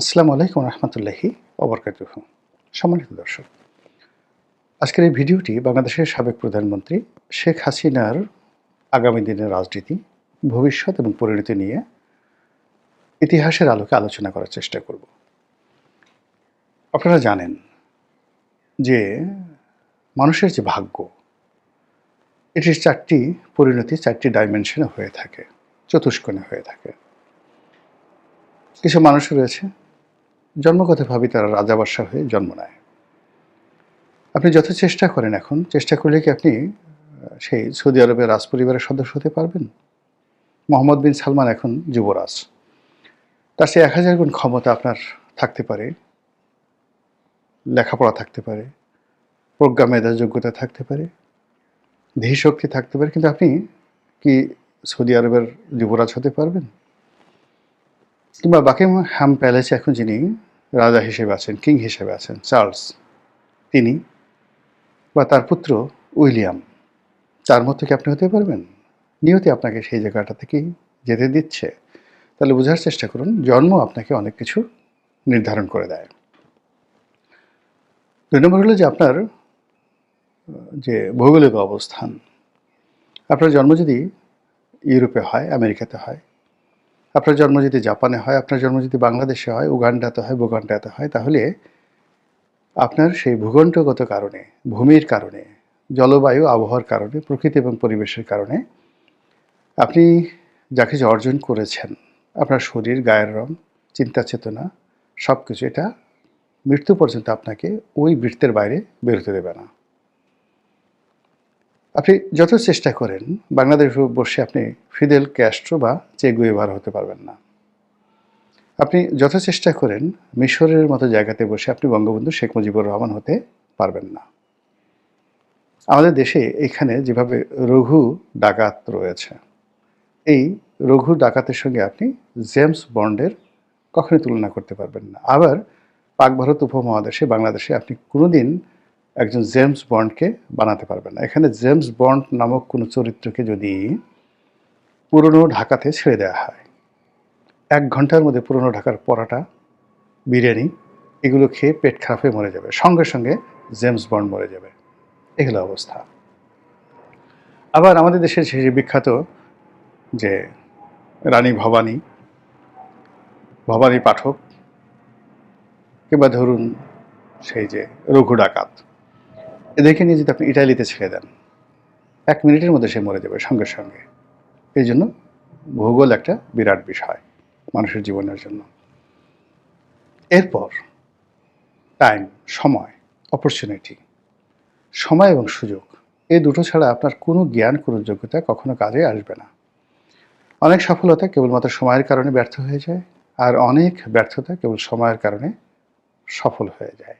আসসালামু আলাইকুম রহমতুল্লাহি ওবরকাতুহ। সম্মানিত দর্শক, আজকের এই ভিডিওটি বাংলাদেশের সাবেক প্রধানমন্ত্রী শেখ হাসিনার আগামী দিনের রাজনীতি, ভবিষ্যৎ এবং পরিণতি নিয়ে ইতিহাসের আলোকে আলোচনা করার চেষ্টা করব। আপনারা জানেন যে মানুষের যে ভাগ্য, এটির চারটি পরিণতি চারটি ডাইমেনশনে হয়ে থাকে, চতুষ্কোণে হয়ে থাকে। কিছু মানুষ রয়েছে জন্মগতভাবেই তারা রাজাবাদশাহ হয়ে জন্ম নেয়। আপনি যত চেষ্টা করেন, এখন চেষ্টা করলে কি আপনি সেই সৌদি আরবের রাজপরিবারের সদস্য হতে পারবেন? মোহাম্মদ বিন সালমান এখন যুবরাজ। তার চেয়ে ১,০০০ গুণ ক্ষমতা আপনার থাকতে পারে, লেখাপড়া থাকতে পারে, প্রজ্ঞা মেধা যোগ্যতা থাকতে পারে, ধীশক্তি থাকতে পারে, কিন্তু আপনি কি সৌদি আরবের যুবরাজ হতে পারবেন? কিংবা বাকিংহাম প্যালেসে এখন যিনি রাজা হিসেবে আছেন, কিং হিসেবে আছেন, চার্লস, তিনি বা তার পুত্র উইলিয়াম, তার মতো কি আপনি হতে পারবেন? নিয়তি আপনাকে সেই জায়গাটা থেকেই যেতে দিচ্ছে। তাহলে বোঝার চেষ্টা করুন, জন্ম আপনাকে অনেক কিছু নির্ধারণ করে দেয়। ২ নম্বর হলো যে আপনার যে ভৌগোলিক অবস্থান। আপনার জন্ম যদি ইউরোপে হয়, আমেরিকাতে হয়, আপনার জন্ম যদি জাপানে হয়, আপনার জন্ম যদি বাংলাদেশে হয়, উগান্ডাতে হয়, বুগান্ডাতে হয়, তাহলে আপনার সেই ভূখণ্ডগত কারণে, ভূমির কারণে, জলবায়ু আবহাওয়ার কারণে, প্রকৃতি এবং পরিবেশের কারণে আপনি যা কিছু অর্জন করেছেন, আপনার শরীর, গায়ের রং, চিন্তা চেতনা, সব কিছু এটা মৃত্যু পর্যন্ত আপনাকে ওই বৃত্তের বাইরে বেরোতে দেবে না। আপনি যত চেষ্টা করেন বাংলাদেশ বসে আপনি ফিদেল ক্যাস্ট্রো বা চে গুয়েভারা হতে পারবেন না। আপনি যত চেষ্টা করেন মিশরের মতো জায়গাতে বসে আপনি বঙ্গবন্ধু শেখ মুজিবুর রহমান হতে পারবেন না। আমাদের দেশে এখানে যেভাবে রঘু ডাকাত রয়েছে, এই রঘু ডাকাতের সঙ্গে আপনি জেমস বন্ডের কখনোই তুলনা করতে পারবেন না। আবার পাক ভারত উপমহাদেশে, বাংলাদেশে আপনি কোনোদিন একজন জেমস বন্ডকে বানাতে পারবেন না। এখানে জেমস বন্ড নামক কোনো চরিত্রকে যদি পুরনো ঢাকাতে ছেড়ে দেওয়া হয়, ১ ঘন্টার মধ্যে পুরনো ঢাকার পরাটা, বিরিয়ানি এগুলো খেয়ে পেট খারাপ হয়ে মরে যাবে, সঙ্গে সঙ্গে জেমস বন্ড মরে যাবে। এই হলো অবস্থা। আবার আমাদের দেশের সেই বিখ্যাত যে রানী ভবানী, ভবানী পাঠক, কিংবা ধরুন সেই যে রঘু ডাকাত, এদেরকে নিয়ে যদি আপনি ইটালিতে ছেড়ে দেন, ১ মিনিটের মধ্যে সে মরে যাবে সঙ্গে সঙ্গে। এই জন্য ভূগোল একটা বিরাট বিষয় মানুষের জীবনের জন্য। এরপর টাইম, সময়, অপরচুনিটি, সময় এবং সুযোগ, এই দুটো ছাড়া আপনার কোনো জ্ঞান, কোনো যোগ্যতা কখনো কাজে আসবে না। অনেক সফলতা কেবলমাত্র সময়ের কারণে ব্যর্থ হয়ে যায়, আর অনেক ব্যর্থতা কেবল সময়ের কারণে সফল হয়ে যায়।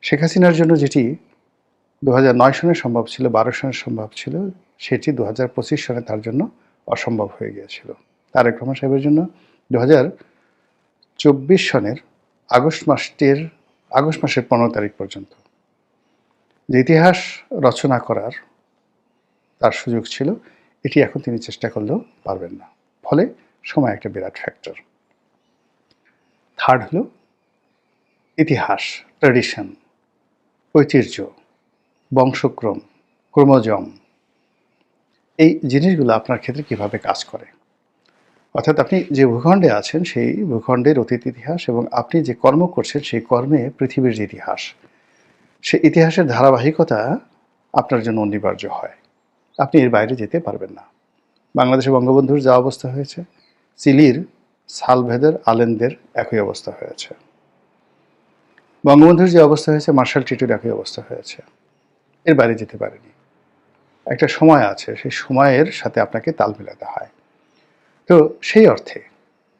শেখ হাসিনার জন্য যেটি ২০০৯ সনে সম্ভব ছিল, ১২ সনে সম্ভব ছিল, সেটি ২০২৫ সনে তার জন্য অসম্ভব হয়ে গিয়েছিল। তারেক রহমান সাহেবের জন্য ২০২৪ সনের আগস্ট মাসের ১৫ তারিখ পর্যন্ত যে ইতিহাস রচনা করার তার সুযোগ ছিল, এটি এখন তিনি চেষ্টা করলেও পারবেন না। ফলে সময় একটা বিরাট ফ্যাক্টর। থার্ড হলো ইতিহাস, ট্র্যাডিশন, ঐতিহ্য, বংশক্রম, ক্রোমোজম, এই জিনিসগুলো আপনার ক্ষেত্রে কিভাবে কাজ করে। অর্থাৎ আপনি যে ভূখণ্ডে আছেন সেই ভূখণ্ডের অতীত ইতিহাস এবং আপনি যে কর্ম করছেন সেই কর্মে পৃথিবীর যে ইতিহাস, সেই ইতিহাসের ধারাবাহিকতা আপনার জন্য অনিবার্য হয়। আপনি এর বাইরে যেতে পারবেন না। বাংলাদেশে বঙ্গবন্ধুর যা অবস্থা হয়েছে, চিলির সালভেদর আলেনদের একই অবস্থা হয়েছে। বঙ্গবন্ধুর যে অবস্থা হয়েছে, মার্শাল টিটোর একই অবস্থা হয়েছে। এর বাইরে যেতে পারেনি। একটা সময় আছে, সেই সময়ের সাথে আপনাকে তাল মেলাতে হয়। তো সেই অর্থে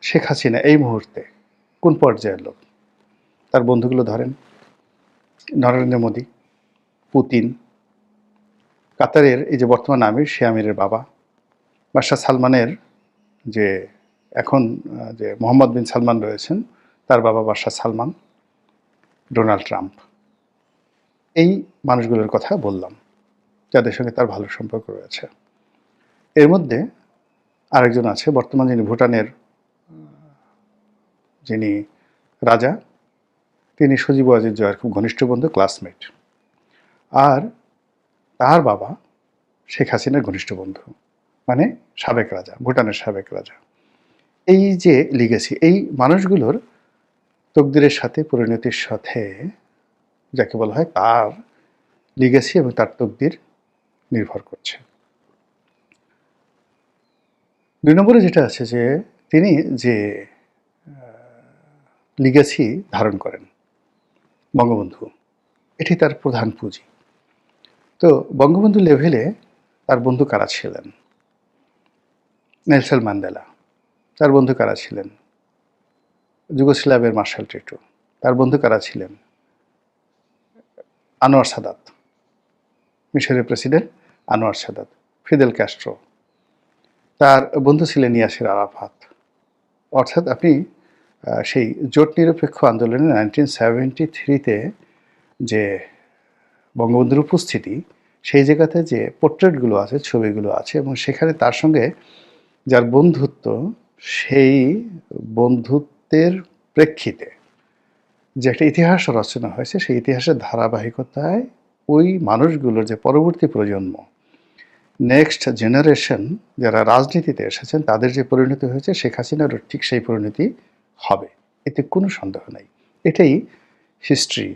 শেখ হাসিনা এই মুহূর্তে কোন পর্যায়ের লোক? তার বন্ধুগুলো ধরেন, নরেন্দ্র মোদী, পুতিন, কাতারের এই যে বর্তমান আমির, সে আমিরের বাবা, বাদশাহ সালমানের যে এখন যে মোহাম্মদ বিন সালমান রয়েছেন, তার বাবা বাদশাহ সালমান, ডোনাল্ড ট্রাম্প, এই মানুষগুলোর কথা বললাম যাদের সঙ্গে তার ভালো সম্পর্ক রয়েছে। এর মধ্যে আরেকজন আছে বর্তমান, যিনি ভুটানের যিনি রাজা, তিনি সজীব ওয়াজেদ জয়ের খুব ঘনিষ্ঠ বন্ধু, ক্লাসমেট। আর তার বাবা শেখ হাসিনার ঘনিষ্ঠ বন্ধু, মানে সাবেক রাজা, ভুটানের সাবেক রাজা। এই যে লিগেসি, এই মানুষগুলোর তকদিরের সাথে, পরিণতির সাথে, যাকে বলা হয় তার লিগেসি এবং তার তকদির নির্ভর করছে। 2 নম্বরে যেটা আছে যে তিনি যে লিগেসি ধারণ করেন, বঙ্গবন্ধু, এটি তার প্রধান পুঁজি। তো বঙ্গবন্ধু লেভেলে তার বন্ধু কারা ছিলেন? Nelson Mandela. তার বন্ধু কারা ছিলেন? যুগোস্লাভিয়ার মার্শাল টিটো। তার বন্ধু কারা ছিলেন? আনোয়ার সাদাত, মিশরের president Anwar Sadat, Fidel Castro. তার বন্ধু ছিলেন ইয়াসির আরাফাত। অর্থাৎ আপনি সেই জোট নিরপেক্ষ আন্দোলনে 1973-তে যে বঙ্গবন্ধুর উপস্থিতি, সেই জায়গাতে যে পোর্ট্রেটগুলো আছে, ছবিগুলো আছে, এবং সেখানে তার সঙ্গে যার বন্ধুত্ব, সেই বন্ধুত্বের প্রেক্ষিতে যে একটা ইতিহাস রচনা হয়েছে, সেই ইতিহাসের ধারাবাহিকতায় ওই মানুষগুলোর যে পরবর্তী প্রজন্ম, নেক্সট জেনারেশন যারা রাজনীতিতে এসেছেন, তাদের যে পরিণতি হয়েছে, শেখ হাসিনারও ঠিক সেই পরিণতি হবে, এতে কোনো সন্দেহ নাই। এটাই হিস্ট্রি।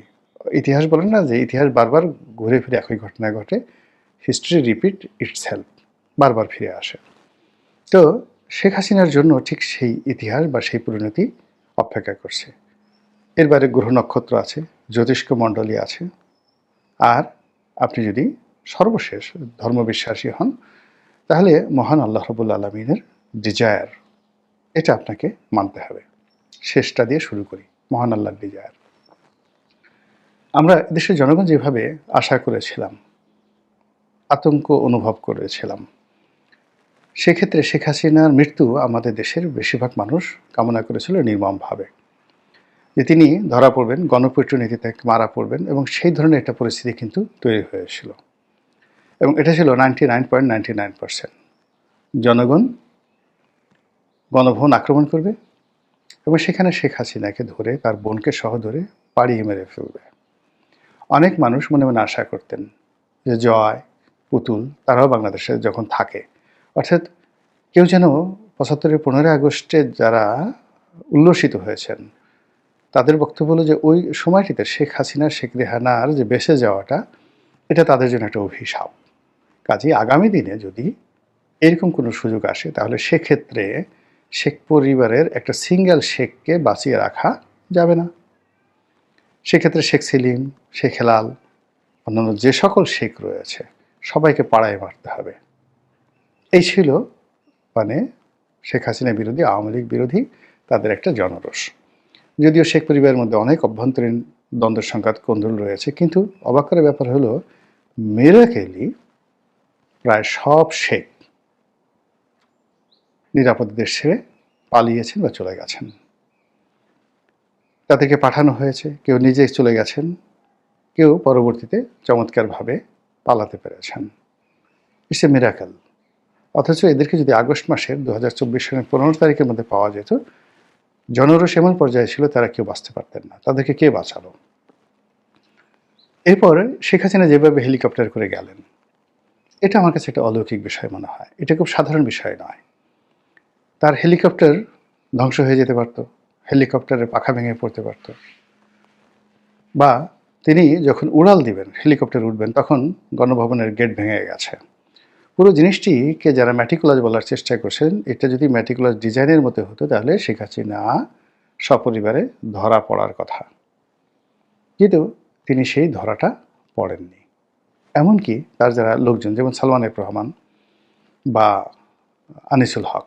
ইতিহাস বলেন না যে ইতিহাস বারবার ঘুরে ফিরে একই ঘটনা ঘটে, হিস্ট্রি রিপিট ইটসেলফ, বারবার ফিরে আসে। তো শেখ হাসিনার জন্য ঠিক সেই ইতিহাস বা সেই পরিণতি অপেক্ষা করছে। এর বাইরে গ্রহ নক্ষত্র আছে, জ্যোতিষ্ক মণ্ডলী আছে, আর আপনি যদি সর্বশেষ ধর্মবিশ্বাসী হন, তাহলে মহান আল্লাহ রাব্বুল আলামিনের ডিজায়ার, এটা আপনাকে মানতে হবে। শেষটা দিয়ে শুরু করি, মহান আল্লাহর ডিজায়ার। আমরা দেশের জনগণ যেভাবে আশা করেছিলাম, আতঙ্ক অনুভব করেছিলাম, সেক্ষেত্রে শেখ হাসিনার মৃত্যু আমাদের দেশের বেশিরভাগ মানুষ কামনা করেছিল নির্মমভাবে, যে তিনি ধরা পড়বেন, গণপিটুনিতে মারা পড়বেন, এবং সেই ধরনের একটা পরিস্থিতি কিন্তু তৈরি হয়েছিল। এবং এটা ছিল 99.99%। জনগণ গণভবন আক্রমণ করবে এবং সেখানে শেখ হাসিনাকে ধরে, তার বোনকে সহ ধরে পাড়িয়ে মেরে ফেলবে। অনেক মানুষ মনে মনে আশা করতেন যে জয়, পুতুল তারাও বাংলাদেশে যখন থাকে, অর্থাৎ কেউ যেন 75-এর 15ই আগস্টে যারা উল্লসিত হয়েছেন, তাদের বক্তব্য হলো যে ওই সময়টিতে শেখ হাসিনা, শেখ রেহানার যে বেঁচে যাওয়াটা, এটা তাদের জন্য একটা অভিশাপ। কাজেই আগামী দিনে যদি এরকম কোনো সুযোগ আসে, তাহলে সেক্ষেত্রে শেখ পরিবারের একটা সিঙ্গেল শেখকে বাঁচিয়ে রাখা যাবে না। সেক্ষেত্রে শেখ সেলিম, শেখ হেলাল, অন্যান্য যে সকল শেখ রয়েছে, সবাইকে পাড়ায় মারতে হবে। এই ছিল মানে শেখ হাসিনা বিরোধী, আওয়ামী লীগ বিরোধী তাদের একটা জনরোষ। যদিও শেখ পরিবারের মধ্যে অনেক অভ্যন্তরীণ দ্বন্দ্ব সংঘাত কোন্দল রয়েছে, কিন্তু অবাক করার ব্যাপার হলো মিরাকেলি প্রায় সব শেখ নিরাপদ দেশ ছেড়ে পালিয়েছেন বা চলে গেছেন। তাদেরকে পাঠানো হয়েছে, কেউ নিজে চলে গেছেন, কেউ পরবর্তীতে চমৎকারভাবে পালাতে পেরেছেন। It's a miracle. অথচ এদেরকে যদি আগস্ট মাসের 2024 সালের 15 তারিখের মধ্যে পাওয়া যেত, জনরোষ এমন পর্যায়ে ছিল তারা কেউ বাঁচতে পারতেন না। তাদেরকে কে বাঁচালো? এরপর শেখ হাসিনা যেভাবে হেলিকপ্টার করে গেলেন, এটা আমার কাছে একটা অলৌকিক বিষয় মনে হয়। এটা খুব সাধারণ বিষয় নয়। তার হেলিকপ্টার ধ্বংস হয়ে যেতে পারত, হেলিকপ্টারের পাখা ভেঙে পড়তে পারত, বা তিনি যখন উড়াল দিবেন, হেলিকপ্টার উঠবেন, তখন গণভবনের গেট ভেঙে গেছে। পুরো জিনিসটিকে যারা ম্যাটিকুলাস বলার চেষ্টা করছেন, এটা যদি ম্যাটিকুলাস ডিজাইনের মতো হতো, তাহলে শেখ হাসিনা সপরিবারে ধরা পড়ার কথা। কিন্তু তিনি সেই ধরাটা পড়েননি। এমনকি তার যারা লোকজন, যেমন সালমান এফ রহমান বা আনিসুল হক,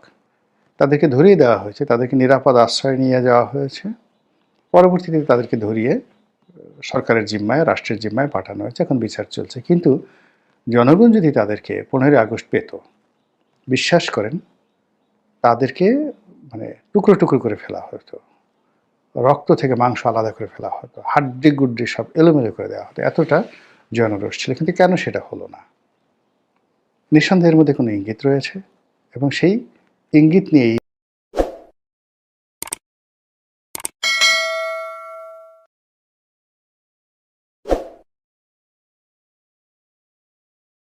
তাদেরকে ধরিয়ে দেওয়া হয়েছে, তাদেরকে নিরাপদ আশ্রয় নিয়ে যাওয়া হয়েছে। পরবর্তীতে তাদেরকে ধরিয়ে সরকারের জিম্মায়, রাষ্ট্রের জিম্মায় পাঠানো হয়েছে, এখন বিচার চলছে। কিন্তু জনগণ যদি তাদেরকে 15 আগস্ট পেত, বিশ্বাস করেন তাদেরকে মানে টুকরো টুকরো করে ফেলা হতো, রক্ত থেকে মাংস আলাদা করে ফেলা হতো, হাড্ডি গুড্ডি সব এলোমেলো করে দেওয়া হতো। এতটা জনরোষ ছিল। কিন্তু কেন সেটা হলো না? নিঃসন্দেহের মধ্যে কোনো ইঙ্গিত রয়েছে, এবং সেই ইঙ্গিত নিয়েই